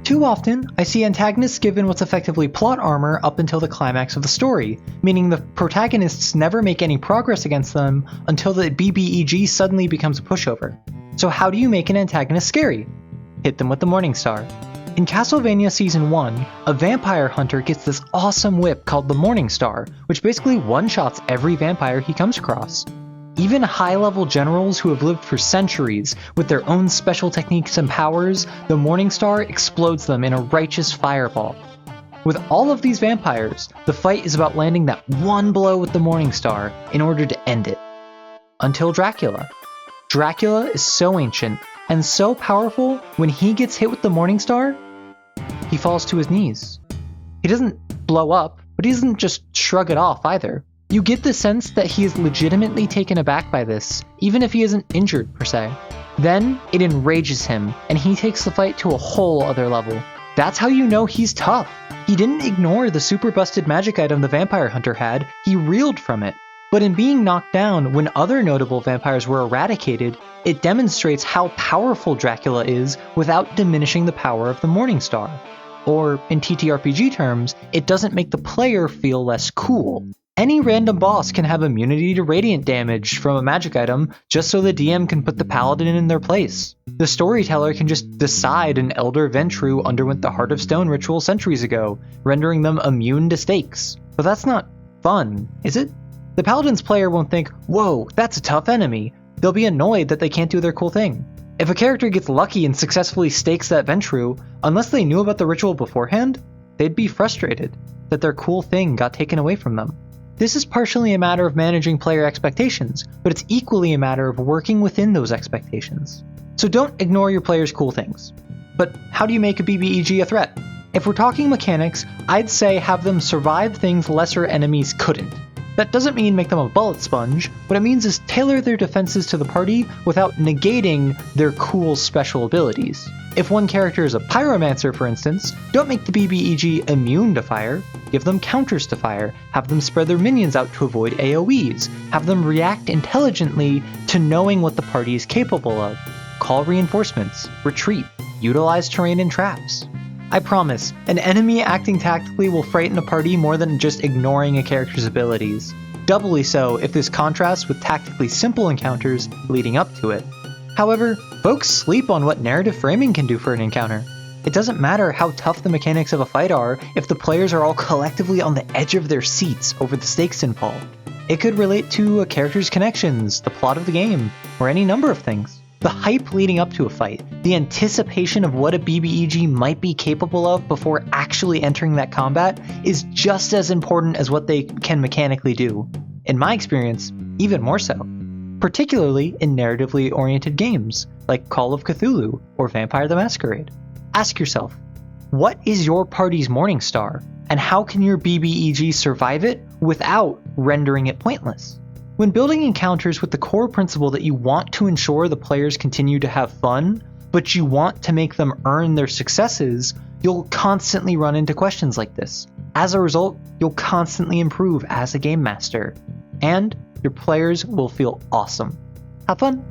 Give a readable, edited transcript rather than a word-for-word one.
Too often, I see antagonists given what's effectively plot armor up until the climax of the story, meaning the protagonists never make any progress against them until the BBEG suddenly becomes a pushover. So how do you make an antagonist scary? Hit them with the Morningstar. In Castlevania Season 1, a vampire hunter gets this awesome whip called the Morningstar, which basically one-shots every vampire he comes across. Even high-level generals who have lived for centuries with their own special techniques and powers, the Morningstar explodes them in a righteous fireball. With all of these vampires, the fight is about landing that one blow with the Morningstar in order to end it. Until Dracula. Dracula is so ancient and so powerful, when he gets hit with the Morningstar, he falls to his knees. He doesn't blow up, but he doesn't just shrug it off either. You get the sense that he is legitimately taken aback by this, even if he isn't injured per se. Then, it enrages him, and he takes the fight to a whole other level. That's how you know he's tough. He didn't ignore the super busted magic item the vampire hunter had, he reeled from it. But in being knocked down when other notable vampires were eradicated, it demonstrates how powerful Dracula is without diminishing the power of the Morningstar. Or, in TTRPG terms, it doesn't make the player feel less cool. Any random boss can have immunity to radiant damage from a magic item just so the DM can put the paladin in their place. The storyteller can just decide an Elder Ventru underwent the Heart of Stone ritual centuries ago, rendering them immune to stakes. But that's not fun, is it? The paladin's player won't think, whoa, that's a tough enemy. They'll be annoyed that they can't do their cool thing. If a character gets lucky and successfully stakes that Ventru, unless they knew about the ritual beforehand, they'd be frustrated that their cool thing got taken away from them. This is partially a matter of managing player expectations, but it's equally a matter of working within those expectations. So don't ignore your player's cool things. But how do you make a BBEG a threat? If we're talking mechanics, I'd say have them survive things lesser enemies couldn't. That doesn't mean make them a bullet sponge. What it means is tailor their defenses to the party without negating their cool special abilities. If one character is a pyromancer, for instance, don't make the BBEG immune to fire. Give them counters to fire, have them spread their minions out to avoid AoEs, have them react intelligently to knowing what the party is capable of. Call reinforcements, retreat, utilize terrain and traps. I promise, an enemy acting tactically will frighten a party more than just ignoring a character's abilities. Doubly so if this contrasts with tactically simple encounters leading up to it. However, folks sleep on what narrative framing can do for an encounter. It doesn't matter how tough the mechanics of a fight are if the players are all collectively on the edge of their seats over the stakes involved. It could relate to a character's connections, the plot of the game, or any number of things. The hype leading up to a fight, the anticipation of what a BBEG might be capable of before actually entering that combat is just as important as what they can mechanically do. In my experience, even more so. Particularly in narratively oriented games, like Call of Cthulhu or Vampire the Masquerade. Ask yourself, what is your party's Morningstar, and how can your BBEG survive it without rendering it pointless? When building encounters with the core principle that you want to ensure the players continue to have fun, but you want to make them earn their successes, you'll constantly run into questions like this. As a result, you'll constantly improve as a game master, and your players will feel awesome. Have fun!